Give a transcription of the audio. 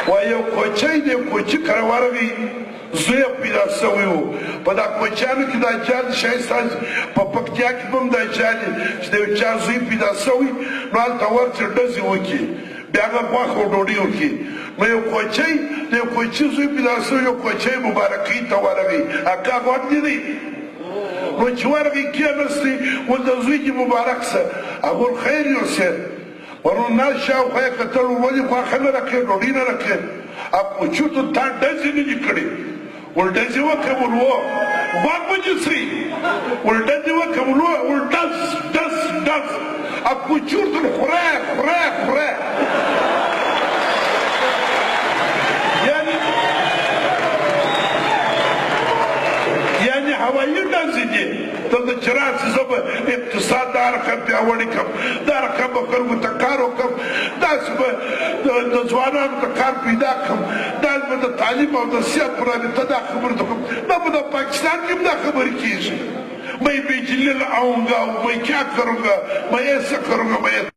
وایو کوچی دی کوچی کره ورغی زوی پیدا سوی و په دا کوچیانو کې دا جال شایسته په پکتیا کې هم دا جال چې د یو چا زوی پیدا سوی نو هلته ورته ډزې وکړي بیا هغه غوښه او ډوډۍ وکړي نو یو کوچی د یو کوچي زوی پیدا سوی یو کوچی مبارکۍ ته ورغی اکا غوږ دې دی نو چې ورغی کېنستی ول د زوی دې مبارک شه هغه خیر یوسې ورنو ناست شاوخوا یې کتل ولې غوښه نه راکړې ډوډۍ نه راکړې کوچو تا ډزې نه دي کړې ول ډزې وکړه ول و غوږ به دې سي ول ډزې وکړه ول ول ډز ډز ډز کوچو ورته خوره خوره خوره یعنې هوایي ډزې دي ته د چې راسې زه به اقتصاد دا رقم پیاوړی کړم دا رقم به خلکو ته کار وکړم داسې به د ځوانانو ته کار پیدا کړم داسې به د تعلیم او د صحت په رابطه دا خبرې ته کوم دا به د پاکستان کې هم دا خبرې کېږي میں بیچ لل آؤں گا میں کیا کروں گا میں ایسا کروں گا میں